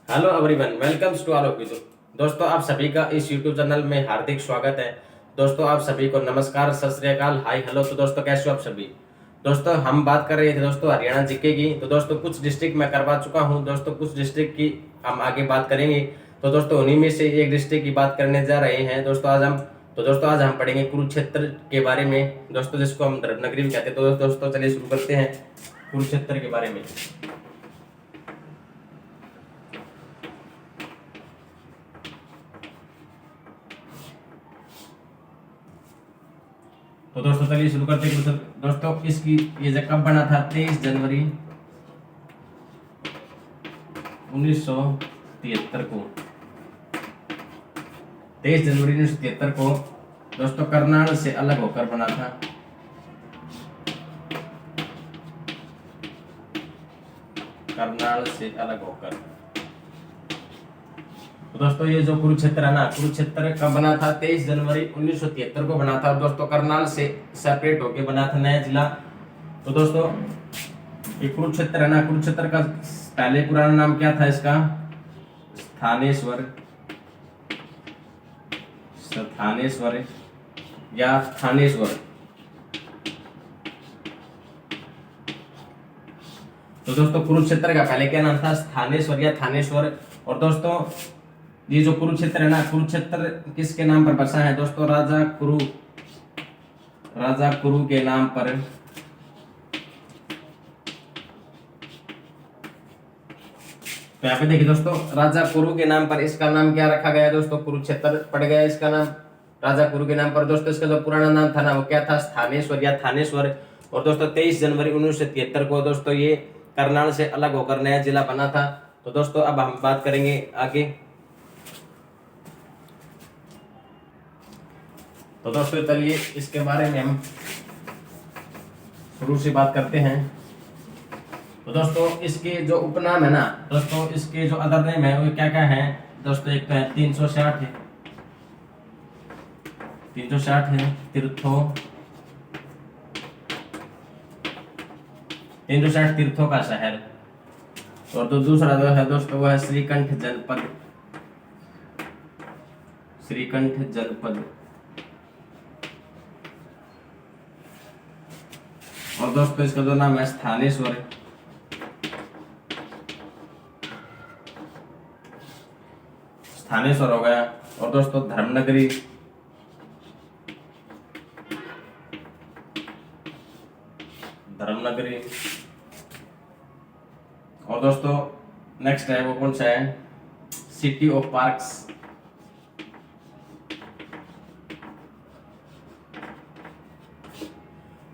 Hello everyone, welcomes to all of you. दोस्तों, आप सभी का इस यूट्यूब चैनल में हार्दिक स्वागत है। दोस्तों, आप सभी को नमस्कार, सत श्री अकाल, हाय हेलो। तो दोस्तों, कैसे हो आप सभी। दोस्तों, हम बात कर रहे थे दोस्तों हरियाणा जीके की। तो दोस्तों, कुछ डिस्ट्रिक्ट मैं करवा चुका हूं। दोस्तों, कुछ डिस्ट्रिक्ट की हम आगे बात करेंगे। तो दोस्तों, उन्हीं में से एक डिस्ट्रिक्ट की बात करने जा रहे हैं दोस्तों आज हम पढ़ेंगे कुरुक्षेत्र के बारे में दोस्तों, जिसको हम धर्मनगरी भी कहते हैं। तो दोस्तों, चलिए शुरू करते हैं कुरुक्षेत्र के बारे में। तो दोस्तों, चलिए शुरू करते हैं। दोस्तों, इसकी ये जब कब बना था? 23 जनवरी 1973 को। 23 जनवरी 1973 को दोस्तों करनाल से अलग होकर बना था। करनाल से अलग होकर। तो दोस्तों, ये जो कुरुक्षेत्र है ना, कुरुक्षेत्र कब बना था? 23 जनवरी 1973 को बना था। और दोस्तों, करनाल से सेपरेट होके बना था, नया जिला। तो दोस्तों, ये कुरुक्षेत्र है ना, कुरुक्षेत्र का पहले पुराना नाम क्या था इसका? स्थानेश्वर, स्थानेश्वर या थानेश्वर। तो दोस्तों, कुरुक्षेत्र का पहले क्या नाम था? स्थानेश्वर या थानेश्वर। और दोस्तों, ये जो कुरुक्षेत्र है ना, कुरुक्षेत्र किसके नाम पर बसा है दोस्तों? राजा कुरु के नाम पर। तो यहाँ पे देखिए दोस्तों, राजा कुरु के नाम पर इसका नाम क्या रखा गया दोस्तों? कुरुक्षेत्र पड़ गया इसका नाम राजा कुरु के नाम पर। दोस्तों, इसका जो पुराना नाम था ना, वो क्या था? स्थानेश्वर या थानेश्वर। और दोस्तों, 23 जनवरी 1973 को दोस्तों ये करनाल से अलग होकर नया जिला बना था। तो दोस्तों, अब हम बात करेंगे आगे। तो दोस्तों, चलिए इसके बारे में हम शुरू से बात करते हैं। तो दोस्तों, इसके जो उपनाम है ना दोस्तों, इसके जो अदर नेम है वो क्या क्या है दोस्तों? एक तो है 360 है, 360 है तीर्थों का शहर। और तो दूसरा जो है दोस्तों, वो है श्रीकंठ जनपद। और दोस्तों, इसका जो नाम है स्थानेश्वर हो गया। और दोस्तों, धर्मनगरी, और दोस्तों नेक्स्ट है वो कौन सा है? City of parks.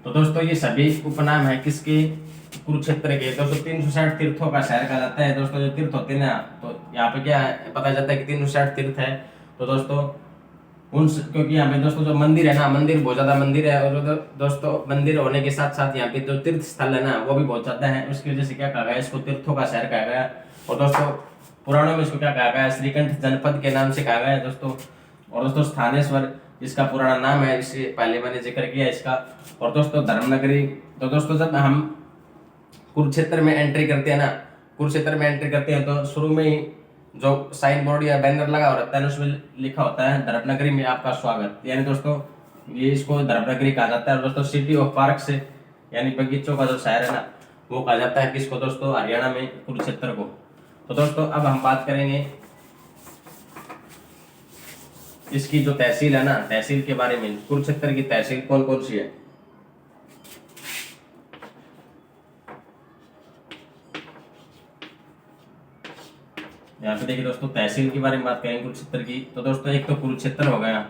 तो दोस्तों, ये सभी उपनाम है किसके? कुरुक्षेत्र के। दोस्तों, 360 तीर्थों का शहर कहा जाता है। दोस्तों, जो तीर्थ होते हैं ना, तो यहाँ पे क्या है पता जाता है कि 360 तीर्थ है। तो दोस्तों, क्योंकि यहाँ पे दोस्तों जो मंदिर है ना, मंदिर बहुत ज्यादा मंदिर है। और दोस्तों, मंदिर होने के साथ साथ यहाँ पे जो तीर्थ स्थल है ना, वो भी बहुत ज्यादा है। उसकी वजह से क्या कहा गया? इसको तीर्थों का शहर कहा गया। और दोस्तों, पुराणों में इसको क्या कहा गया? श्रीकंठ जनपद के नाम से कहा गया है दोस्तों। और दोस्तों, स्थानेश्वर इसका पुराना नाम है, इसे पहले मैंने जिक्र किया इसका। और दोस्तों, धर्मनगरी। तो दोस्तों, जब हम कुरुक्षेत्र में एंट्री करते हैं तो शुरू में ही जो साइन बोर्ड या बैनर लगा रहता है उसमें लिखा होता है धर्मनगरी में आपका स्वागत। यानी दोस्तों, ये इसको धर्मनगरी कहा जाता है। और दोस्तों, सिटी ऑफ पार्क से यानी बगीचों का जो शहर है ना, वो कहा जाता है किसको दोस्तों? हरियाणा में कुरुक्षेत्र को। तो दोस्तों, अब हम बात करेंगे इसकी जो तहसील है ना, तहसील के बारे में। कुरुक्षेत्र की तहसील कौन कौन सी है? यहाँ पे देखिए दोस्तों, तहसील के बारे में बात करेंगे कुरुक्षेत्र की। तो दोस्तों, एक तो कुरुक्षेत्र हो गया,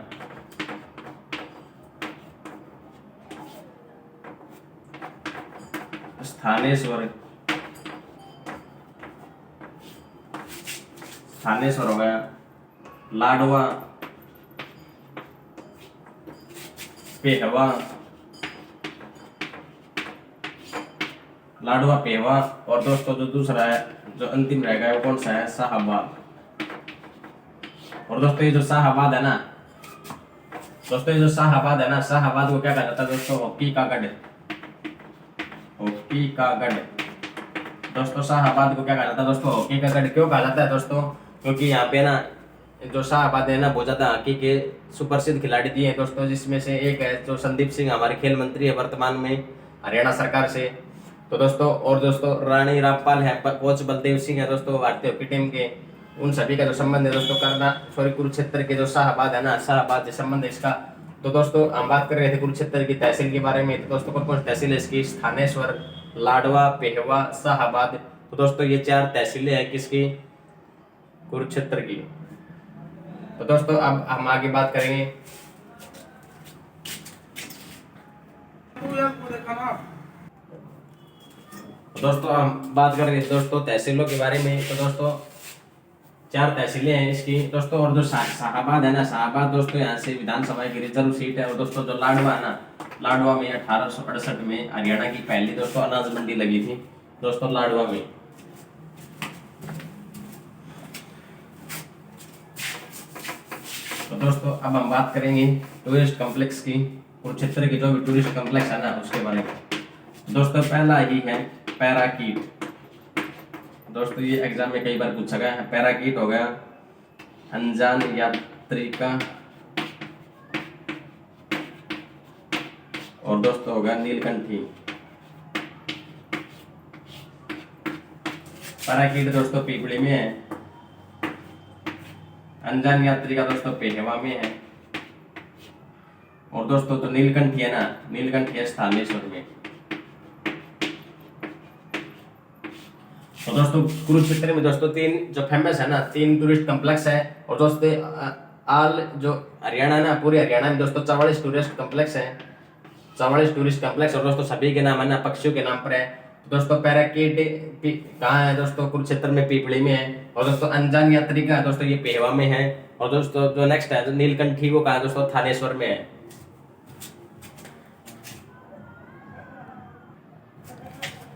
स्थानेश्वर हो गया, लाडवा, पेहवा, और दोस्तों जो दूसरा है, जो अंतिम रहेगा वो कौन सा है? शाहबाद। और दोस्तों, ये जो शाहबाद है ना शाहबाद को क्या कहा जाता है दोस्तों? हॉकी का गढ़। दोस्तों शाहाबाद को क्या कहा जाता है दोस्तों, हॉकी का गढ़ क्यों कहा जाता है दोस्तों, क्योंकि यहाँ पे ना जो शाहाबाद है ना बहुत ज्यादा हॉकी के सुप्रसिद्ध खिलाड़ी दिए हैं दोस्तों, जिसमें से एक है जो संदीप सिंह हमारे खेल मंत्री है वर्तमान में हरियाणा सरकार से। तो दोस्तों और दोस्तों रानी रामपाल है, कोच बलदेव सिंह है दोस्तों भारतीय हॉकी टीम के। उन सभी का जो संबंध है दोस्तों कुरुक्षेत्र के जो शाहाबाद है ना, शाहाबाद से संबंध है इसका। तो दोस्तों हम बात कर रहे थे कुरुक्षेत्र की तहसील के बारे में। तो दोस्तों कौन कौन सी तहसील है इसकी, स्थानेश्वर, लाडवा, पेहवा, शाहाबाद। तो दोस्तों ये 4 तहसीलें हैं किसकी, कुरुक्षेत्र की। तो दोस्तों अब हम आगे बात करेंगे। दोस्तों हम बात करेंगे दोस्तों तहसीलों के बारे में। तो दोस्तों 4 तहसीलें हैं इसकी दोस्तों। और जो शाहाबाद है ना, शाहाबाद दोस्तों यहाँ से विधानसभा की रिजर्व सीट है। और दोस्तों जो लाडवा है ना, लाडवा में 1868 में हरियाणा की पहली दोस्तों अनाज मंडी लगी थी दोस्तों लाडवा में। तो दोस्तों अब हम बात करेंगे टूरिस्ट कॉम्प्लेक्स की, कुरुक्षेत्र की जो भी टूरिस्ट कॉम्प्लेक्स है ना उसके बारे में। दोस्तों पहला ही है पैराकीट। दोस्तों ये एग्जाम में कई बार पूछा गया है। पैराकीट हो गया अनजान यात्री का, और दोस्तों होगा नीलकंठी। पैराकीट दोस्तों पीपली में है, अनजान यात्री का दोस्तों पेहवा में है, और दोस्तों तो नीलकंठी है ना, नीलकंठी है स्थानेश्वर में। तो दोस्तों कुरुक्षेत्र में दोस्तों 3 जो फेमस है ना, 3 टूरिस्ट कॉम्प्लेक्स है। और दोस्तों आल जो हरियाणा ना, पूरे हरियाणा में दोस्तों 44 टूरिस्ट कॉम्प्लेक्स है, 44 टूरिस्ट कॉम्प्लेक्स। और दोस्तों सभी के नाम है ना पक्षियों के नाम पर है। दोस्तों पैराकीट कहाँ है दोस्तों, कुरुक्षेत्र में पीपली में है। और दोस्तों अनजान यात्री का दोस्तों ये पेहवा में है। और दोस्तों जो नेक्स्ट है नीलकंठी वो कहाँ है दोस्तों, थानेश्वर में है।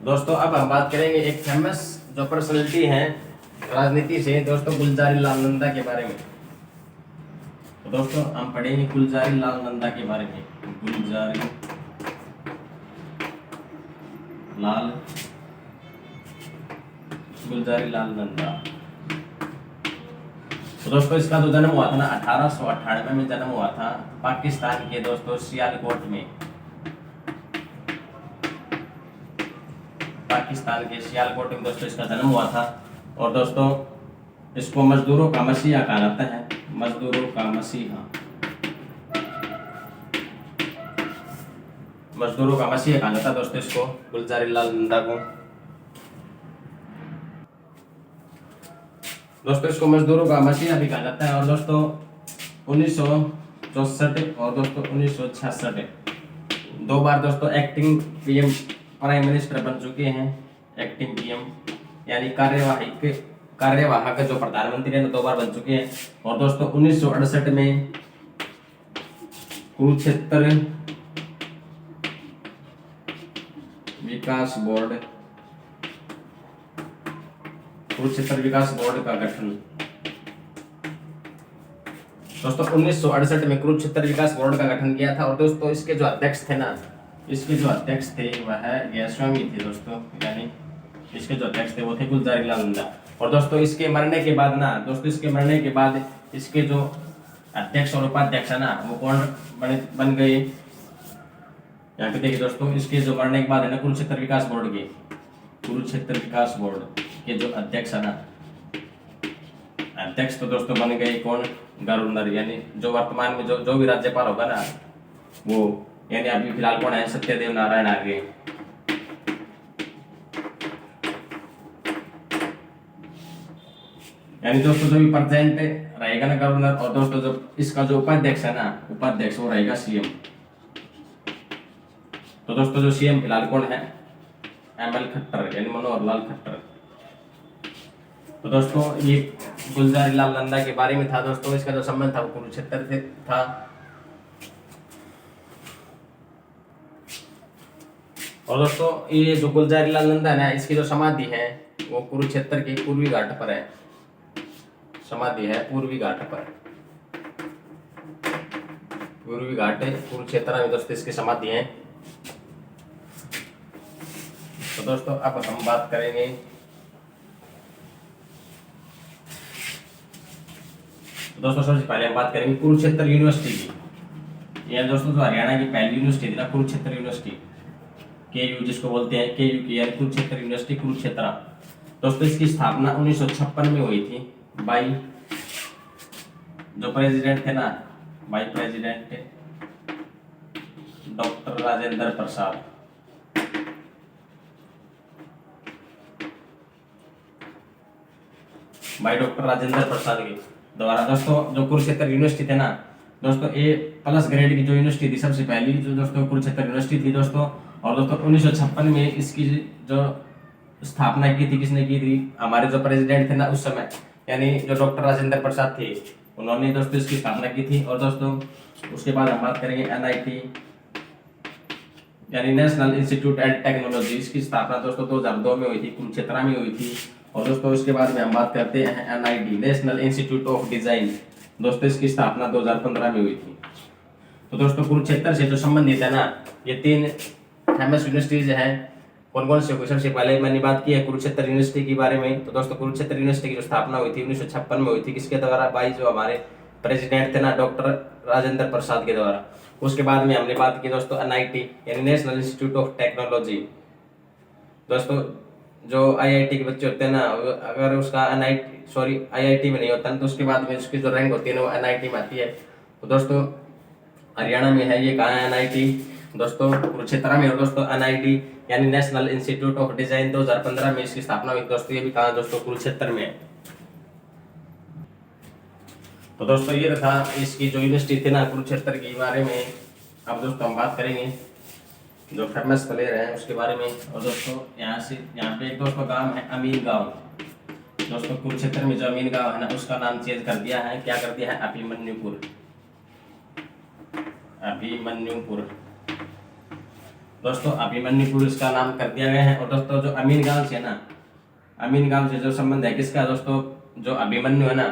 दोस्तों अब हम बात करेंगे एक फेमस जो पर्सनैलिटी है राजनीति से दोस्तों, गुलजारी लाल नंदा के बारे में। तो दोस्तों हम पढ़ेंगे गुलजारी लाल नंदा के बारे में। गुलजारी लाल नंदा। तो दोस्तों इसका जो जन्म हुआ था ना 1898 में जन्म हुआ था पाकिस्तान के दोस्तों सियालकोट में, पाकिस्तान के सियालकोट में दोस्तों इसका जन्म हुआ था। और दोस्तों इसको मजदूरों का मसीहा कहा जाता है, मजदूरों का मसीहा, मजदूरों का मसीहा कहा जाता है दोस्तों इसको, गुलजारी लाल नंदा को। दोस्तों इसको मजदूरों का मसीहा भी कहा जाता है। और दोस्तों 1964 और दोस्तों 1966 2 बार दोस्तों एक्टिंग पीएम प्राइम मिनिस्टर बन चुके हैं। एक्टिंग पीएम यानी कार्यवाहक जो प्रधानमंत्री है 2 बार बन चुके हैं। और दोस्तों 1968 में कुरुक्षेत्र विकास बोर्ड, कुरुक्षेत्र विकास बोर्ड का गठन। दोस्तों 1968 में कुरुक्षेत्र विकास बोर्ड का गठन किया था। और दोस्तों इसके जो अध्यक्ष थे ना, इसके जो अध्यक्ष थे वह गोस्वामी थे दोस्तों, यानी इसके जो अध्यक्ष थे वो थे गुलजारी लाल नंदा। और दोस्तों इसके मरने के बाद ना, दोस्तों इसके मरने के बाद इसके जो अध्यक्ष और उपाध्यक्ष है ना वो कौन बन गए, यहाँ पे देखिए दोस्तों। इसके जो मरने के बाद है ना कुरुक्षेत्र विकास बोर्ड के, कुरुक्षेत्र विकास बोर्ड के जो अध्यक्ष है ना, अध्यक्ष तो दोस्तों बन गए कौन, गवर्नर, यानी जो वर्तमान में जो भी राज्यपाल होगा ना वो, यानी अभी फिलहाल कौन है, सत्यदेव नारायण आर्य। यानी दोस्तों जो भी प्रेजेंट रहेगा ना गवर्नर। और दोस्तों जो इसका जो उपाध्यक्ष है ना, उपाध्यक्ष वो रहेगा सीएम। तो दोस्तों जो सीएम फिलहाल कौन है, एमएल खट्टर, यानी मनोहर लाल खट्टर। तो दोस्तों ये गुलजारी लाल नंदा के बारे में था दोस्तों। इसका जो संबंध था वो कुरुक्षेत्र से था। और दोस्तों ये जो गुलजारी लाल नंदा है, इसकी जो समाधि है वो कुरुक्षेत्र के पूर्वी घाट पर है, समाधि है पूर्वी घाट पर, पूर्वी घाट कुरुक्षेत्र में दोस्तों इसकी समाधि है। तो दोस्तों अब हम बात करेंगे दोस्तों सबसे पहले हम बात करेंगे कुरुक्षेत्र यूनिवर्सिटी की। यह दोस्तों जो हरियाणा की पहली यूनिवर्सिटी थी ना, कुरुक्षेत्र यूनिवर्सिटी, KU जिसको बोलते हैं, KU की यानी कुरुक्षेत्र यूनिवर्सिटी कुरुक्षेत्र। दोस्तों इसकी स्थापना 1956 में हुई थी बाई जो प्रेसिडेंट थे ना, by president doctor Rajendra Prasad. By doctor Rajendra Prasad के द्वारा। दोस्तों जो कुरुक्षेत्र यूनिवर्सिटी थे ना दोस्तों, ए प्लस ग्रेड की जो यूनिवर्सिटी थी सबसे पहली जो दोस्तों कुरुक्षेत्र यूनिवर्सिटी थी दोस्तों। और दोस्तों 1956 में इसकी जो स्थापना की थी, किसने की थी, हमारे जो प्रेसिडेंट थे ना उस समय, यानी जो डॉक्टर राजेंद्र प्रसाद थे, उन्होंने दोस्तों इसकी स्थापना की थी। और दोस्तों उसके बाद हम बात करेंगे NIT यानी नेशनल इंस्टीट्यूट एंड टेक्नोलॉजी। इसकी स्थापना दोस्तों 2002 में हुई थी, कुरुक्षेत्र में हुई थी। और दोस्तों उसके बाद में हम बात करते हैं NID national institute of design. दोस्तों इसकी स्थापना 2015 में हुई थी। तो दोस्तों कुरुक्षेत्र से जो संबंधित है ना ये 3 फेमस यूनिवर्सिटीज हैं। कौन कौन से? सबसे पहले मैंने बात की है कुरुक्षेत्र यूनिवर्सिटी के बारे में। तो दोस्तों कुरुक्षेत्र यूनिवर्सिटी की जो स्थापना हुई थी 1956 में हुई थी, किसके द्वारा? बाई जो हमारे प्रेसिडेंट थे ना डॉक्टर राजेंद्र प्रसाद के द्वारा। उसके बाद में हमने बात की दोस्तों NIT यानी नेशनल इंस्टीट्यूट ऑफ टेक्नोलॉजी। दोस्तों जो IIT के बच्चे होते हैं ना, अगर उसका IIT में नहीं होता ना, तो उसके बाद में उसकी जो रैंक होती है ना वो NIT में आती है। तो दोस्तों हरियाणा में है, ये कहाँ है NIT? दोस्तों कुरुक्षेत्र में। और दोस्तों NID यानी नेशनल इंस्टीट्यूट ऑफ डिजाइन 2015 में इसकी स्थापना हुई दोस्तों। ये भी कहाँ? दोस्तों कुरुक्षेत्र में। तो दोस्तों ये था इसकी जो यूनिवर्सिटी थी ना कुरुक्षेत्र के बारे में। अब दोस्तों हम बात करेंगे जो फेमस प्लेयर है उसके बारे में। और दोस्तों यहाँ पे एक दोस्तों गांव है अमीन गांव। दोस्तों कुरुक्षेत्र में जो अमीन गांव है ना उसका नाम चेंज कर दिया है। क्या कर दिया है? अभिमन्युपुर। अभिमन्युपुर दोस्तों अभिमन्युपुर इसका नाम कर दिया गया है। और दोस्तों जो अमीन गांव से ना, अमीन गांव से जो संबंध है किसका? दोस्तों जो अभिमन्यु है ना,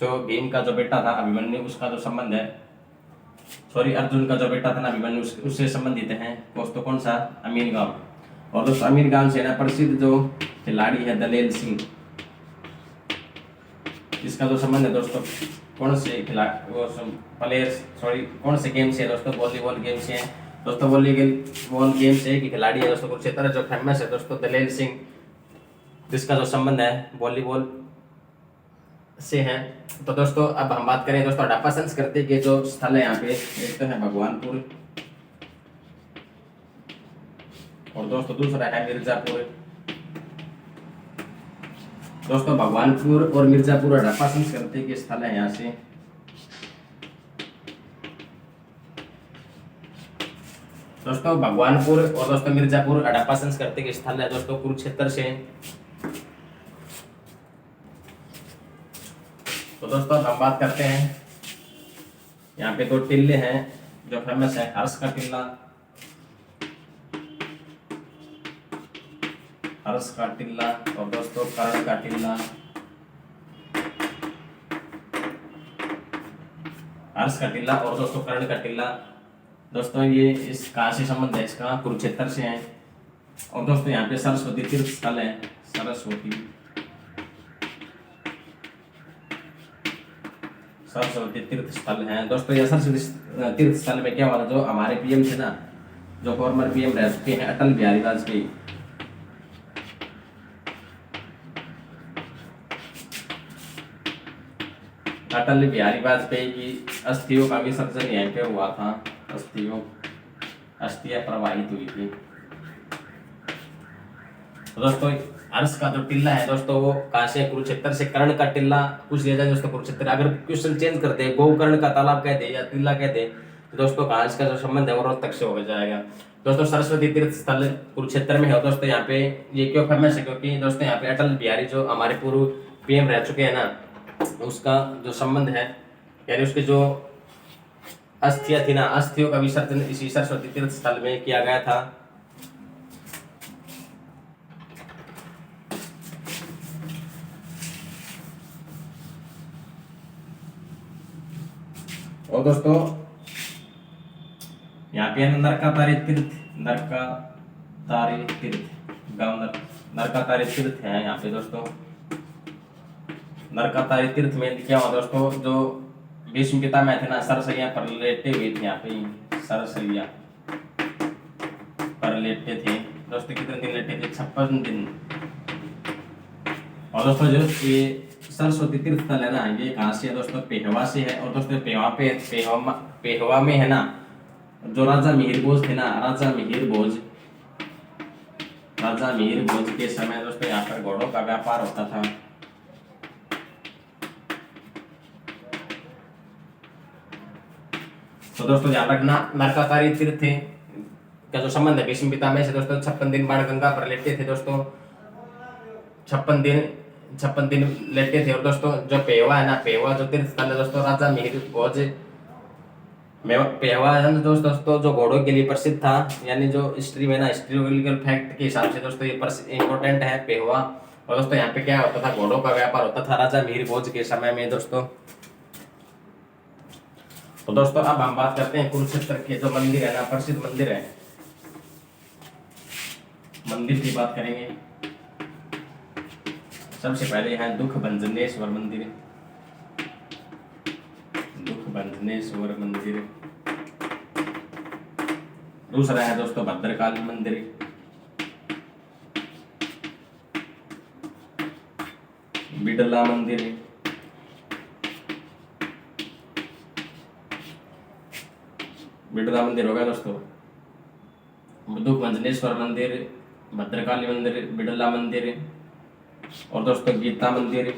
जो भीम का जो बेटा था अभिमन्यु, उसका जो संबंध है, अर्जुन का जो बेटा था ना अभिमन्यु, उससे संबंधित है दोस्तों। कौन सा? अमीन गांव। और दोस्तों अमीन गांव से ना प्रसिद्ध जो खिलाड़ी है दलेल सिंह, इसका जो संबंध है दोस्तों कौन से कौन से गेम से? दोस्तों वॉलीबॉल गेम से है दोस्तों। वॉलीबॉल गेम से एक खिलाड़ी है दोस्तों कुरुक्षेत्र जो फेमस है दोस्तों दलेल सिंह, जिसका जो संबंध है वॉलीबॉल से है। तो दोस्तों अब हम बात करें दोस्तों हड़प्पा संस्कृति के जो स्थल है यहाँ पे, एक तो है भगवानपुर और दोस्तों दूसरा है मिर्जापुर। दोस्तों भगवानपुर और मिर्जापुर हड़प्पा संस्कृति के स्थल है यहाँ से। दोस्तों भगवानपुर और दोस्तों मिर्जापुर हड़प्पा संस्कृति के स्थल है दोस्तों कुरुक्षेत्र से। तो दोस्तों अब हम बात करते हैं, यहाँ पे 2 टिल्ले हैं जो फेमस है, हर्ष का टिल्ला, और दोस्तों कर्ण का टिल्ला। हर्ष का टिल्ला और दोस्तों कर्ण का टिल्ला। दोस्तों ये इस कहाँ से संबंध है इसका? कुरुक्षेत्र से है। और दोस्तों यहाँ पे सरस्वती तीर्थ स्थल है, सरस्वती तीर्थ स्थल है दोस्तों। यह सरस्वती तीर्थ स्थल में क्या हुआ था, जो हमारे PM थे ना, जो फॉर्मर PM रह चुके हैं अटल बिहारी वाजपेयी, अटल बिहारी वाजपेयी की अस्थियों का विसर्जन यहीं पे हुआ था। अस्थियां प्रवाहित हुई थी। तो दोस्तों हर्ष का जो टिल्ला है दोस्तों वो कहाँ से? कुरुक्षेत्र से। कर्ण का टिल्ला पूछ लिया जाए दोस्तों कुरुक्षेत्र। अगर क्वेश्चन चेंज करते हैं, गोकर्ण का तालाब कहते हैं या टिल्ला कहते हैं, तो दोस्तों कहाँ इसका जो संबंध है वो रोहतक से हो जाएगा। दोस्तों सरस्वती तीर्थ स्थल कुरुक्षेत्र में है दोस्तों। यहाँ पे ये क्यों फेमस है? क्योंकि दोस्तों यहाँ पे अटल बिहारी जो हमारे पूर्व PM रह चुके हैं ना, उसका जो संबंध है यानी उसके जो अस्थियां थी ना, अस्थियों का विसर्जन इसी सरस्वती तीर्थ स्थल में किया गया था। और दोस्तों यहाँ पे नरकातारी तीर्थ गांव नरकातारी तीर्थ है यहाँ पे दोस्तों। नरकातारी तीर्थ में क्या हुआ दोस्तों, जो भीष्म पितामह थे ना, सरसैया पर लेटे हुए थे यहाँ पे, सरसैया पर लेटे थे दोस्तों। कितने दिन लेटे थे? 56 दिन। और दोस्तों जो ये सरस्वती तीर्थ स्थल है ना, ये कहाँ से है दोस्तों? पेहवा से है। और दोस्तों पेहवा में है ना, जो राजा मिहिर भोज थे ना, राजा मिहिर भोज के समय दोस्तों यहाँ पर घोड़ों का व्यापार होता था। तो दोस्तों ध्यान रखना, नरकातारी तीर्थ का जो संबंध है भीष्म पितामह से दोस्तों, 56 दिन बाण गंगा पर लेटे थे दोस्तों, 56 दिन लेटे थे। और दोस्तों जो पेहवा है ना, पेहवा जो तीर्थ स्थल है दोस्तों, राजा मिहिर भोज पेहवा है ना दोस्तों, जो घोड़ों के लिए प्रसिद्ध था। यानी जो हिस्ट्री में ना, हिस्टोरिकल फैक्ट के हिसाब से दोस्तों ये इंपॉर्टेंट है पेहवा। और दोस्तों यहाँ पे क्या होता था? घोड़ों का व्यापार होता था राजा मिहिर भोज के समय में दोस्तों। तो दोस्तों अब हम बात करते हैं कुरुक्षेत्र के जो मंदिर है ना, प्रसिद्ध मंदिर है, मंदिर की बात करेंगे। सबसे पहले है दुख भंजनेश्वर मंदिर, दुख भंजनेश्वर मंदिर। दूसरा है दोस्तों भद्रकाली मंदिर, बिडला मंदिर, बिडला मंदिर हो गया दोस्तों। दुख भंजनेश्वर मंदिर, भद्रकाली मंदिर, बिडला मंदिर और दोस्तों गीता मंदिर।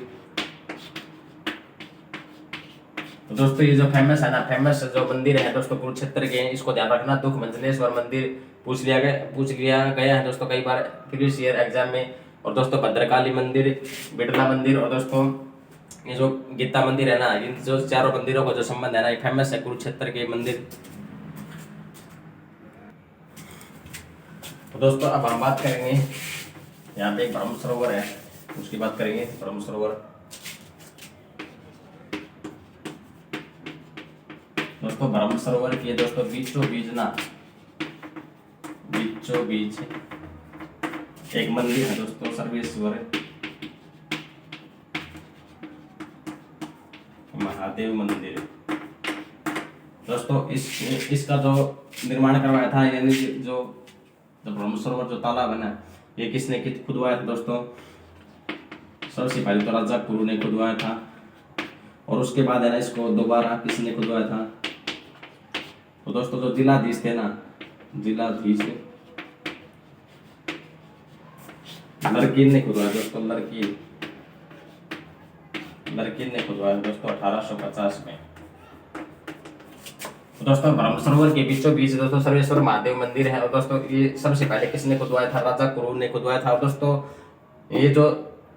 तो दोस्तों ये जो फेमस है ना, फेमस जो मंदिर है दोस्तों कुरुक्षेत्र के, इसको ध्यान रखना। दुख भंजनेश्वर मंदिर पूछ लिया गया है दोस्तों कई बार प्रीवियस ईयर एग्जाम में। और दोस्तों भद्रकाली मंदिर, बिडला मंदिर और दोस्तों ये जो गीता मंदिर है ना, इन जो चारों मंदिरों का जो संबंध है ना, ये फेमस है कुरुक्षेत्र के मंदिर। तो दोस्तों अब हम बात करेंगे, यहाँ पे एक ब्रह्म सरोवर है, उसकी बात करेंगे। ब्रह्म सरोवर दोस्तों, ब्रह्म सरोवर की दोस्तों बीचों बीच एक मंदिर है दोस्तों, सर्वेश्वर महादेव मंदिर दोस्तों। इसका जो निर्माण करवाया था, यानी जो ब्रह्म सरोवर जो तालाब है ना, ये किसने खुदवाया था दोस्तों? सबसे पहले तो राजा कुरु ने खुदवाया था, और उसके बाद है ना इसको दोबारा किसने खुदवाया था? तो दोस्तों जो जिलाधीश थे ना, जिलाधीश लड़किन ने खुदवाया दोस्तों, लड़किन ने खुदवाया दोस्तों 1850 में। तो दोस्तों ब्रह्म सरोवर के बीचों बीच दोस्तों सर्वेश्वर महादेव मंदिर है। और दोस्तों ये सबसे पहले किसने खुदवाया था? राजा कुरु ने खुदवाया था। और दोस्तों ये जो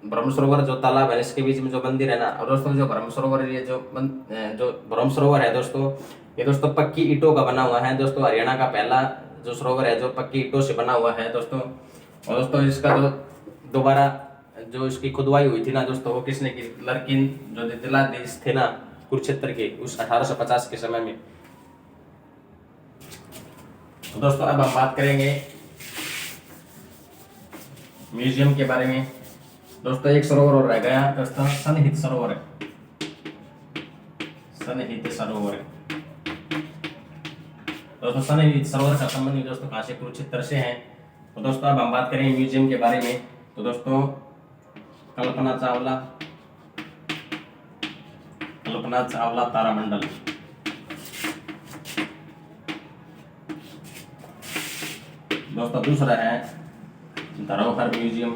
ब्रह्म सरोवर जो तालाब है, इसके बीच में जो मंदिर है ना, और दोस्तों जो ब्रह्म सरोवर है, ये जो ब्रह्म सरोवर है दोस्तों, ये दोस्तों पक्की ईंटों का बना हुआ है दोस्तों। हरियाणा का पहला जो सरोवर है जो पक्की ईंटों से बना हुआ है दोस्तों। और दोस्तों इसका जो दोबारा जो इसकी खुदवाई हुई थी ना दोस्तों, वो किसने की? लड़किन जो जिलाधीश थे ना कुरुक्षेत्र के, उस 1850 के समय में। तो दोस्तों अब हम बात करेंगे म्यूजियम के बारे में। दोस्तों एक सरोवर और रह गया दोस्तों, सनहित सरोवर है, सनहित सरोवर। दोस्तों सनहित सरोवर का संबंध दोस्तों कहाँ से? कुरुक्षेत्र से है। तो दोस्तों अब हम बात करेंगे म्यूजियम के बारे में। तो दोस्तों कल्पना चावला तारामंडल, दोस्तों दूसरा है धरोहर म्यूजियम।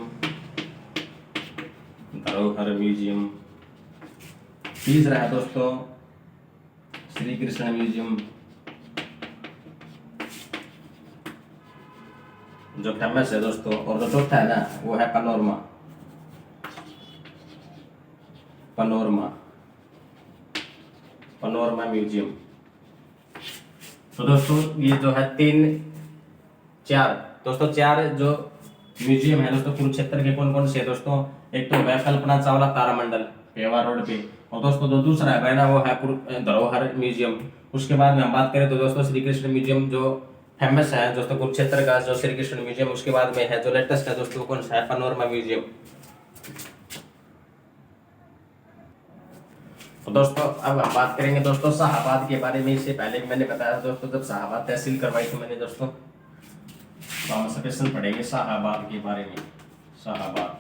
तीसरा है दोस्तों श्री कृष्ण म्यूजियम, जो फेमस है दोस्तों। और जो चौथा है ना, वो है पनोरमा म्यूजियम। तो दोस्तों ये जो है चार जो म्यूजियम है दोस्तों कुरुक्षेत्र के, कौन कौन से है दोस्तों? एक तो है कल्पना चावला तारामंडल पेवा रोड पे, और दोस्तों जो दूसरा है ना, वो है धरोहर म्यूजियम। उसके बाद में हम बात करें तो दोस्तों श्री कृष्ण म्यूजियम जो फेमस है दोस्तों कुरुक्षेत्र का जो श्री कृष्ण म्यूजियम, उसके बाद में है जो लेटेस्ट है दोस्तों कौन सा है, पनोरमा म्यूजियम। तो दोस्तों अब हम बात करेंगे दोस्तों शाहाबाद के बारे में। इससे पहले भी मैंने बताया था दोस्तों, जब शाहाबाद तहसील करवाई थी मैंने दोस्तों, तो हम स्पेशल पढ़ेंगे शाहाबाद के बारे में। शाहाबाद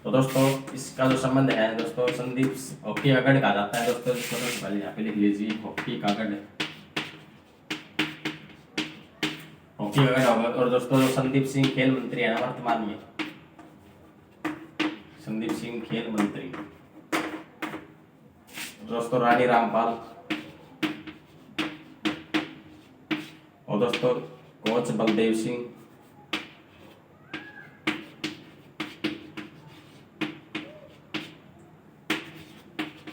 तो दोस्तों इसका जो संबंध है दोस्तों संदीप हॉकी का गढ़ कहा जाता है दोस्तों। इसको सबसे पहले यहाँ पे लिख लीजिए हॉकी का गढ़, हॉकी का गढ़ होगा। और दोस्तों जो संदीप सिंह खेल मंत्री है वर्तमान में, संदीप सिंह खेल मंत्री। दोस्तों रानी रामपाल, और दोस्तों कोच बलदेव सिंह,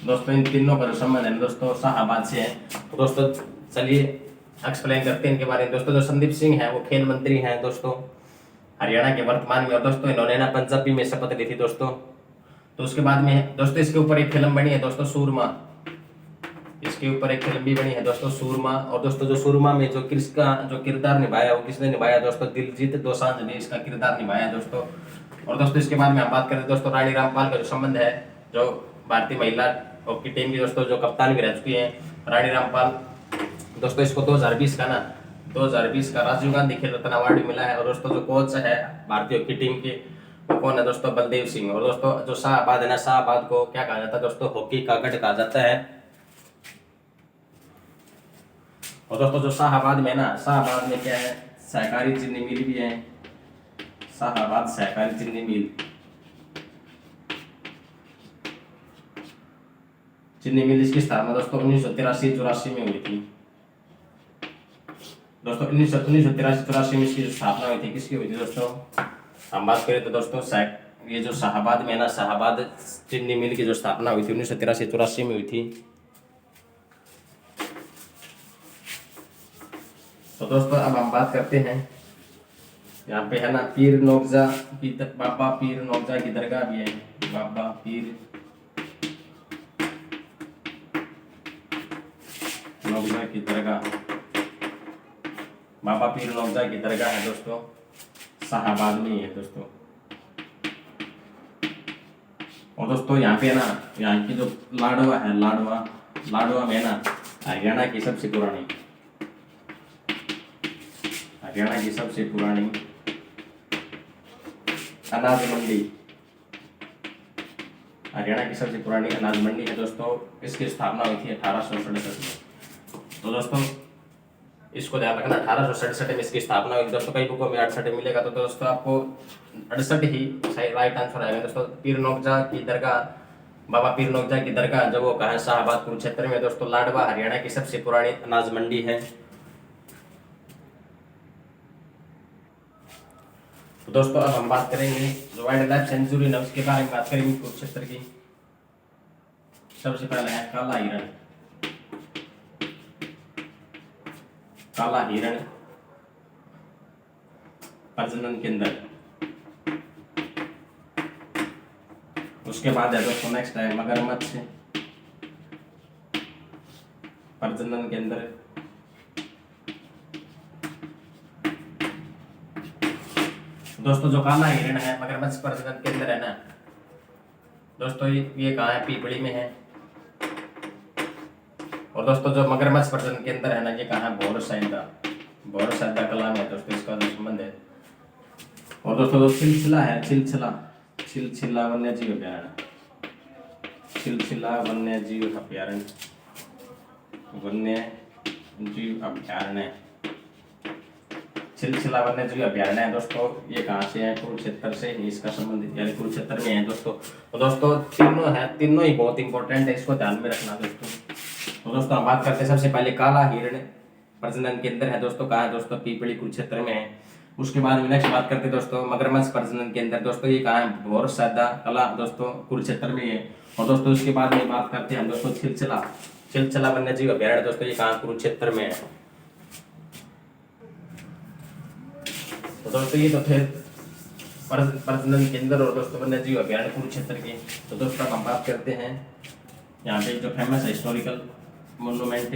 दोस्तों इन तीनों का जो संबंध है दोस्तों शाहाबाद से है। तो दोस्तों चलिए एक्सप्लेन करते हैं इनके बारे में। दोस्तों जो संदीप सिंह है वो खेल मंत्री हैं दोस्तों हरियाणा के वर्तमान में, और दोस्तों इन्होंने ना पंजाबी में शपथ ली थी दोस्तों। तो उसके बाद में दोस्तों इसके ऊपर एक फिल्म बनी है दोस्तों सूरमा, इसके ऊपर एक फिल्म भी बनी है दोस्तों सूरमा। और दोस्तों जो सूरमा में जो किसका जो किरदार निभाया वो किसने निभाया दोस्तों, दिलजीत दोसांझ ने इसका किरदार निभाया दोस्तों। और दोस्तों इसके बाद में हम बात करें दोस्तों रानी रामपाल का जो संबंध है, जो भारतीय महिला हॉकी टीम की दोस्तों जो कप्तान भी रह चुकी है रानी रामपाल। दोस्तों इसको 2020 का 2020 का राजीव गांधी खेल रत्न अवार्ड मिला है। और दोस्तों जो कोच है भारतीय हॉकी टीम के वो कौन है दोस्तों, बलदेव सिंह। और दोस्तों जो शाहाबाद है ना, शाहाबाद को क्या कहा जाता है दोस्तों, हॉकी का गढ़ कहा जाता है। और दोस्तों जो शाहाबाद में ना, शाहाबाद में क्या है, सहकारी चीनी मिल भी है, शाहाबाद सहकारी चीनी मिल। चीनी मिल इसकी स्थापना दोस्तों 1983-84 में हुई थी दोस्तों। 1983-84 में इसकी जो स्थापना हुई थी, किसकी हुई थी दोस्तों, हम बात करें तो दोस्तों ये जो शाहाबाद में ना, शाहाबाद चीनी मिल की जो स्थापना हुई थी 1983-84 में हुई थी। तो दोस्तों अब हम बात करते हैं यहाँ पे है ना पीर नौकजा की, बाबा पीर नौकजा की दरगाह भी है, बाबा पीर नौकजा की दरगाह, बाबा पीर नौकजा की दरगाह है दोस्तों शाहाबाद में ही है दोस्तों। और दोस्तों यहाँ पे ना, यहाँ की जो लाडवा है, लाडवा में ना हरियाणा की सबसे पुरानी, हरियाणा की सबसे पुरानी अनाज मंडी, हरियाणा की सबसे पुरानी अनाज मंडी है दोस्तों। इसकी स्थापना हुई थी 1867 में। तो दोस्तों इसको ध्यान रखना, 1867 में इसकी स्थापना हुई दोस्तों। कई बुकों में 68 मिलेगा, तो दोस्तों आपको 68 ही सही राइट आंसर आएगा दोस्तों। पीर नौकजा की दरगाह, बाबा पीर नौकजा की दरगाह जो वो कहाँ है, शाहाबाद कुरुक्षेत्र में दोस्तों। लाडवा हरियाणा की सबसे पुरानी अनाज मंडी है। तो दोस्तों अब हम बात करेंगे जो वाइल्ड लाइफ सेंचुरी है उसके बारे में बात करेंगे कुरुक्षेत्र की। सबसे पहले है काला हिरण, काला हिरण प्रजनन केंद्र। उसके बाद है दोस्तों नेक्स्ट है मगरमच्छ प्रजनन केंद्र। दोस्तों जो काला हिरण है मगरमच्छ प्रजनन केंद्र है ना दोस्तों, ये कहाँ है, पीपली में है। और दोस्तों जो मगरमच्छ प्रजनन केंद्र है ना, ये कहाँ है, भौरसैदा कला में है दोस्तों, इसका संबंध है। और दोस्तों जो छिलछिला है, छिलछिला वन्य जीव अभ्यारण्य, छिलछिला वन्य जीव अभ्यारण्य, वन्य जीव अभ्यारण्य, छिलछिला वन्य जीव अभ्यारण्य है दोस्तों। ये कहाँ से है, कुरुक्षेत्र से ही इसका संबंध, यानी कुरुक्षेत्र में है दोस्तों। तो दोस्तों तीनों है, तीनों ही बहुत इंपॉर्टेंट है, इसको ध्यान में रखना दोस्तों। तो दोस्तों हम बात करते हैं सबसे पहले काला हिरण प्रजनन केंद्र है दोस्तों, कहाँ है दोस्तों, पीपली कुरुक्षेत्र में है। उसके बाद में नेक्स्ट बात करते हैं दोस्तों मगरमच्छ प्रजनन केंद्र दोस्तों, ये कहाँ है, भौरसैदा कला दोस्तों कुरुक्षेत्र में है। और दोस्तों उसके बाद में बात करते हैं हम दोस्तों छिलछिला वन्य जीव अभ्यारण्य दोस्तों, ये कहाँ कुरुक्षेत्र में है। तो दोस्तों ये तो थे प्रजनन केंद्र और दोस्तों वन्य जीव अभ्यारण्य कुरुक्षेत्र के। तो दोस्तों हम बात करते हैं यहाँ पे जो famous historical monument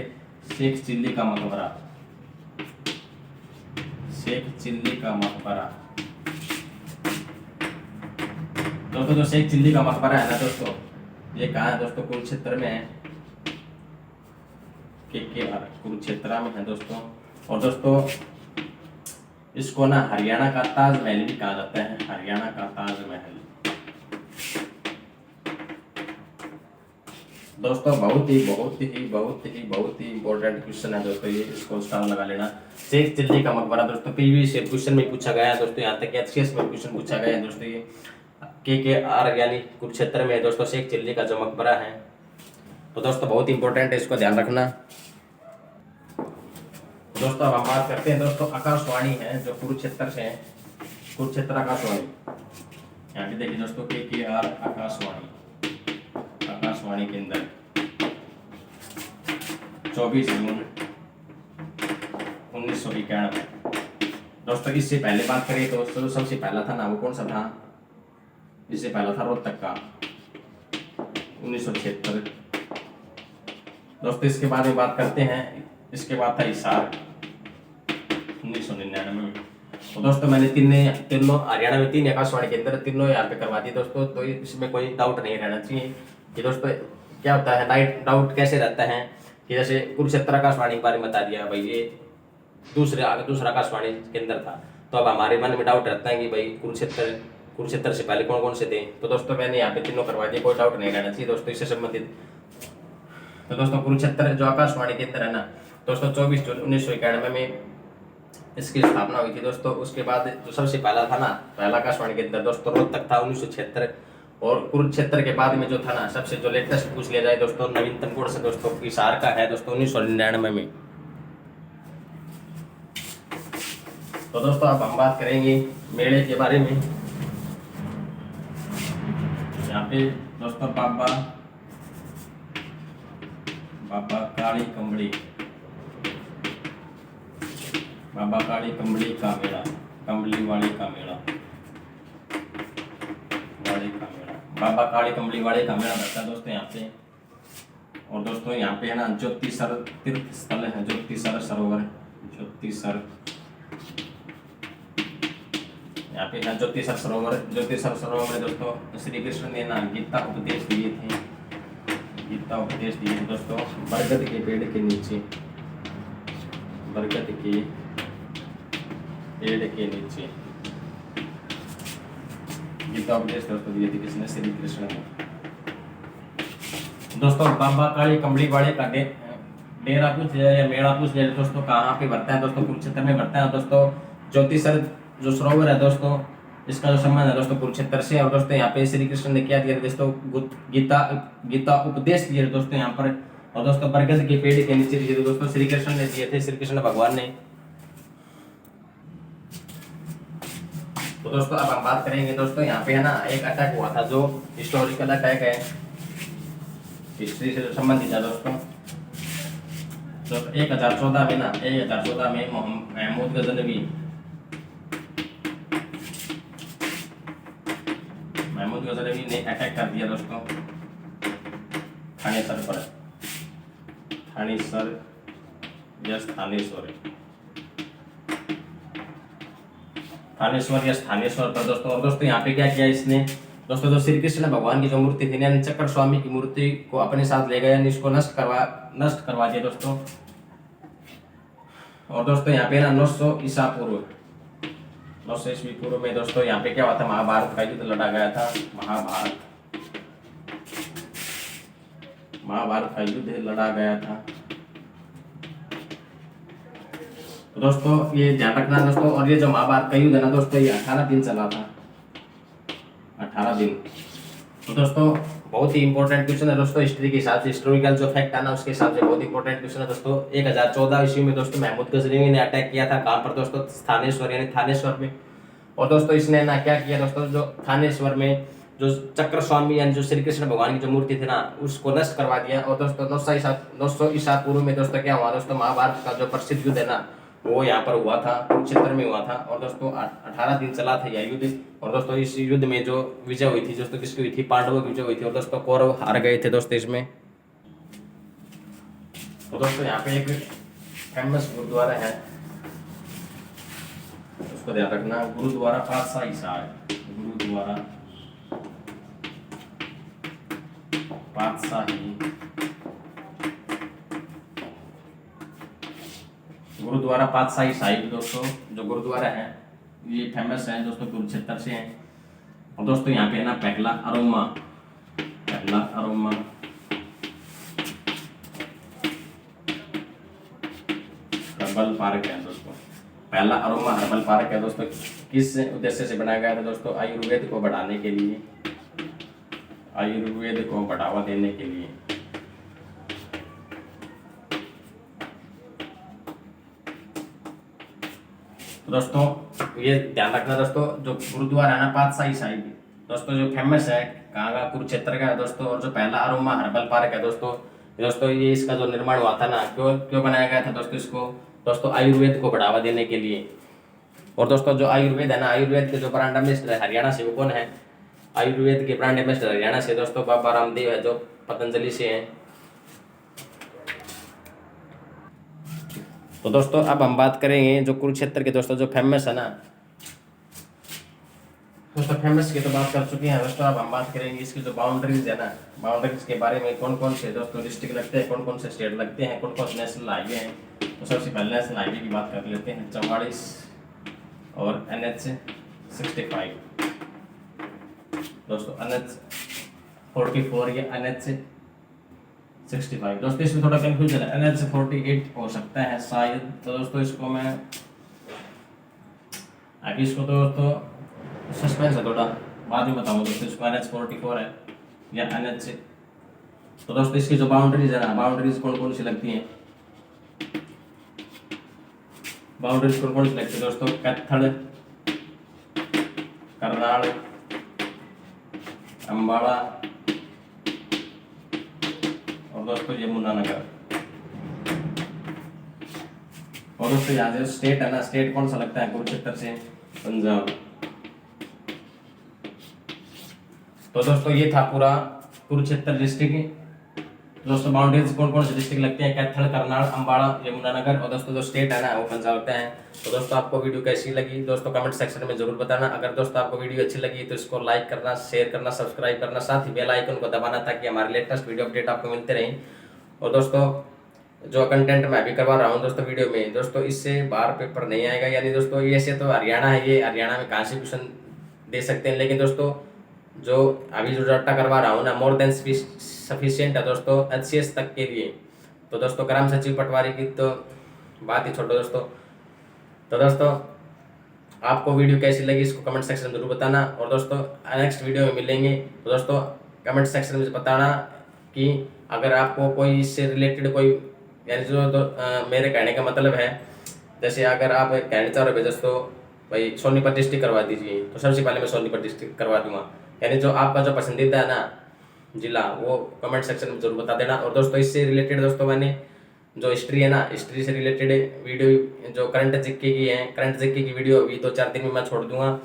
Sheikh Chilli का मकबरा, शेख चिल्ली का मकबरा। दोस्तों जो शेख चिल्ली का मकबरा है ना दोस्तों, ये कहाँ है दोस्तों? कुरुक्षेत्र में है। KKR कुरुक्षेत्र में है दोस्तों। और दोस्तों इसको ना हरियाणा का ताजमहल भी कहा जाता है, हरियाणा का ताजमहल। दोस्तों बहुत ही इंपॉर्टेंट क्वेश्चन है दोस्तों ये, इसको स्टार लगा लेना। शेख चिल्ली का मकबरा दोस्तों प्रीवियस क्वेश्चन में पूछा गया है दोस्तों, यहाँ तक एचएस में क्वेश्चन पूछा गया है दोस्तों। ये KKR यानी कुरुक्षेत्र में दोस्तों शेख चिल्ली का जो मकबरा है, तो दोस्तों बहुत इंपॉर्टेंट है, इसको ध्यान रखना। दोस्तों अब हम बात करते हैं दोस्तों आकाशवाणी है जो कुरुक्षेत्र से है, कुरुक्षेत्र आकाशवाणी। यहाँ पे देखिए दोस्तों KKR आकाशवाणी, आकाशवाणी केंद्र 24 जून 1991। दोस्तों इससे पहले बात करें तो दोस्तों सबसे पहला था ना वो कौन सा था? इससे पहला था रोहतक का 1976। दोस्तों इसके बाद में बात करते हैं, इसके बाद था हिसार 1999। तो दोस्तों मैंने तीनों हरियाणा में 3 आकाशवाणी केंद्र तीनों यहाँ पे करवा दिए दोस्तों, तो इसमें कोई डाउट नहीं रहना चाहिए कि दोस्तों क्या होता है डाउट कैसे रहता है कि जैसे कुरुक्षेत्र आकाशवाणी के बारे में बता दिया भाई ये दूसरा आकाशवाणी केंद्र था, तो अब हमारे मन में डाउट रहता है कि भाई कुरुक्षेत्र से पहले कौन कौन से थे। तो दोस्तों मैंने यहाँ पे तीनों करवा दिए, कोई डाउट नहीं रहना चाहिए दोस्तों इससे संबंधित। तो दोस्तों कुरुक्षेत्र जो आकाशवाणी केंद्र है ना दोस्तों 24 जून 1991 में इसकी स्थापना हुई थी दोस्तों। उसके बाद जो सबसे पहला था ना पहला आकाशवाणी केंद्र दोस्तों रोहतक था 1976। और कुरुक्षेत्र के बाद में जो था ना सबसे जो लेटेस्ट पूछ लिया जाए दोस्तों नवीनतम कोड से दोस्तों हिसार का है दोस्तों 1999 में। तो दोस्तों अब हम बात करेंगे मेले के बारे में। यहाँ पे दोस्तों बाबा काली कंबली, बाबा काली कंबली का मेला, कंबली वाली का मेला, बाबा काली कंबली वाले का मेला लगता है दोस्तों यहाँ पे। और दोस्तों यहाँ पे है ना ज्योतिसर तीर्थ स्थल है, ज्योतिसर सरोवर, ज्योतिसर यहाँ पे है ज्योतिसर सरोवर में दोस्तों श्री कृष्ण ने ना गीता उपदेश दिए थे, गीता उपदेश दिए दोस्तों बरगद के पेड़ के नीचे, बरगद के पेड़ के नीचे गीता उपदेश दोस्तों दिए थे किसने? श्री कृष्ण ने। दोस्तों बाबा काली कंबली वाले का डेरा पूछ लिया या मेला पूछ लिया दोस्तों कहाँ पे भरता है? दोस्तों कुरुक्षेत्र में भरता है दोस्तों। ज्योतिसर जो सरोवर है दोस्तों इसका जो संबंध है दोस्तों कुरुक्षेत्र से। और दोस्तों यहाँ पे श्री कृष्ण ने क्या दिया दोस्तों? गीता उपदेश दिए दोस्तों यहाँ पर। और दोस्तों बरगद के पेड़ के नीचे दिए दोस्तों श्री कृष्ण ने दिए थे, श्री कृष्ण भगवान ने। तो दोस्तों अब हम बात करेंगे दोस्तों यहाँ पे है ना एक अटैक हुआ था जो हिस्टोरिकल अटैक है, हिस्ट्री से संबंधित है दोस्तों। 1014 में ना 1014 में महमूद गजनवी ने अटैक कर दिया दोस्तों थानेसर पर, थानेसर या थानेश्वर पर दोस्तों। और दोस्तों यहाँ पे क्या किया इसने दोस्तों? तो श्री कृष्ण भगवान की जो मूर्ति थी यानी चक्र स्वामी की मूर्ति को अपने साथ ले गए, यानी इसको नष्ट करवा दिया दोस्तों। और दोस्तों यहाँ पे ना 900 ईसा पूर्व 900 ईस्वी पूर्व में दोस्तों यहाँ पे क्या हुआ था? महाभारत का युद्ध लड़ा गया था, महाभारत का युद्ध लड़ा गया था। तो दोस्तों ये ध्यान रखना दोस्तों। और ये जो महाभारत का युद्ध है ना दोस्तों ये 18 दिन चला था, 18 दिन। तो दोस्तों बहुत ही इंपॉर्टेंट क्वेश्चन है दोस्तों हिस्ट्री के हिसाब से, हिस्टोरिकल जो फैक्ट है ना उसके हिसाब से बहुत इंपॉर्टेंट क्वेश्चन है दोस्तों। 1014 ईस्वी में दोस्तों महमूद गजनवी ने अटैक किया था, कहाँ पर दोस्तों? थानेश्वर यानी थानेश्वर में। और दोस्तों इसने ना क्या किया दोस्तों? जो थानेश्वर में जो चक्र स्वामी यानी जो श्री कृष्ण भगवान की जो मूर्ति थी ना उसको नष्ट करवा दिया। और दोस्तों 900 ईसा पूर्व में दोस्तों क्या हुआ दोस्तों? महाभारत का जो प्रसिद्ध युद्ध है ना वो यहाँ पर हुआ था, कुरुक्षेत्र में हुआ था। और दोस्तों 18 दिन चला था यह युद्ध। और दोस्तों इस युद्ध में जो विजय हुई थी दोस्तों किसकी हुई थी? पांडवों की विजय हुई थी। और दोस्तों कौरव हार गए थे दोस्तों इसमें। तो दोस्तों यहाँ पे एक फेमस गुरुद्वारा है इसको ध्यान रखना, गुरुद्वारा पातशाही साहिब, गुरुद्वारा पातशाही, गुरुद्वारा पातशाही साहिब दोस्तों जो गुरुद्वारा है ये फेमस है दोस्तों, कुरुक्षेत्र से है। और दोस्तों यहाँ पे है ना पहला अरोमा, पहला अरोमा हर्बल पार्क है दोस्तों, पहला अरोमा हर्बल पार्क है दोस्तों। किस उद्देश्य से बनाया गया था दोस्तों? आयुर्वेद को बढ़ाने के लिए, आयुर्वेद को बढ़ावा देने के लिए। तो दोस्तों ये ध्यान रखना दोस्तों, जो गुरुद्वारा है ना पातशाही साहिब दोस्तों जो फेमस है कहाँ का? कुरुक्षेत्र का है दोस्तों। और जो पहला अरोमा हर्बल पार्क है दोस्तों ये इसका जो निर्माण हुआ था ना, क्यों क्यों बनाया गया था दोस्तों? इसको दोस्तों आयुर्वेद को बढ़ावा देने के लिए। और दोस्तों जो आयुर्वेद है ना, आयुर्वेद के जो ब्रांड एम्बेसडर हरियाणा से, वो कौन है? आयुर्वेद के ब्रांड एम्बेसडर हरियाणा से दोस्तों बाबा रामदेव है, जो पतंजलि से हैं। तो दोस्तों अब हम बात करेंगे जो कुरुक्षेत्र के दोस्तों जो फेमस है ना, दोस्तों फेमस की तो बात कर चुके हैं दोस्तों। अब हम बात करेंगे इसकी जो बाउंड्रीज है ना, बाउंड्रीज के बारे में, कौन कौन से दोस्तों डिस्ट्रिक्ट लगते हैं, कौन कौन से स्टेट लगते हैं, कौन कौन से नेशनल हाईवे हैं। तो सबसे पहले नेशनल हाईवे की बात कर लेते हैं, 44 और NH65 दोस्तों, NH44 या NH65 दोस्तों। इसमें थोड़ा कंफ्यूजन है, NH48 हो सकता है शायद। तो दोस्तों इसको मैं अभी इसको तो दोस्तों सस्पेंस है थोड़ा, बाद में बताऊंगा दोस्तों। इसको NH44 है या NH। तो दोस्तों इसकी जो बाउंड्रीज है ना, बाउंड्रीज कौन कौन सी लगती हैं, बाउंड्रीज कौन कौन सी लगती है दोस्तों? कैथल, करनाल, अम्बाड़ा और दोस्तों यमुनानगर। और दोस्तों यहाँ से स्टेट है ना, स्टेट कौन सा लगता है कुरुक्षेत्र से? पंजाब। तो दोस्तों ये था पूरा कुरुक्षेत्र डिस्ट्रिक्ट। दोस्तों बाउंड्रीज कौन कौन से डिस्ट्रिक्ट लगते हैं? कैथल, करनाल, अम्बाड़ा, यमुनानगर। और दोस्तों जो स्टेट है ना वो पंजाब लगता है। तो दोस्तों आपको वीडियो कैसी लगी दोस्तों कमेंट सेक्शन में जरूर बताना। अगर दोस्तों आपको वीडियो अच्छी लगी तो इसको लाइक करना, शेयर करना, सब्सक्राइब करना, साथ ही बेल आइकन को दबाना ताकि हमारे लेटेस्ट वीडियो अपडेट आपको मिलते रहें। और दोस्तों जो कंटेंट मैं अभी करवा रहा हूँ दोस्तों वीडियो में दोस्तों, इससे बाहर पेपर नहीं आएगा। यानी दोस्तों ये से तो हरियाणा है, ये हरियाणा में कहाँ से क्वेश्चन दे सकते हैं, लेकिन दोस्तों जो अभी जो डाटा करवा रहा हूँ ना मोर देन सफिशिएंट है दोस्तों HCS तक के लिए। तो दोस्तों ग्राम सचिव पटवारी की तो बात ही छोड़ो दोस्तों। तो दोस्तों आपको वीडियो कैसी लगी इसको कमेंट सेक्शन में जरूर बताना। और दोस्तों नेक्स्ट वीडियो में मिलेंगे। तो दोस्तों कमेंट सेक्शन में बताना कि अगर आपको कोई इससे रिलेटेड कोई, यानी जो मेरे कहने का मतलब है, जैसे अगर आप कहना चाह रहे हो दोस्तों भाई सोनीपत डिस्ट्रिक्ट करवा दीजिए, तो सबसे पहले मैं सोनीपत डिस्ट्रिक्ट करवा दूंगा। यानी जो आपका जो पसंदीदा है ना जिला, वो कमेंट सेक्शन में जरूर बता देना। और दोस्तों इससे रिलेटेड दोस्तों मैंने जो हिस्ट्री है ना, हिस्ट्री से रिलेटेड वीडियो जो करंट जीके की है, करंट जीके की वीडियो अभी 2-4 दिन में मैं छोड़ दूंगा।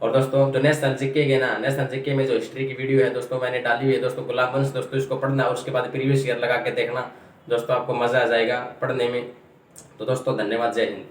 और दोस्तों जो नेशनल जीके के ना, नेशनल जीके में जो हिस्ट्री की वीडियो है दोस्तों मैंने डाली हुई है दोस्तों, गुलाब वंश दोस्तों, इसको पढ़ना और उसके बाद प्रीवियस ईयर लगा के देखना दोस्तों, आपको मजा आ जाएगा पढ़ने में। तो दोस्तों धन्यवाद, जय हिंद।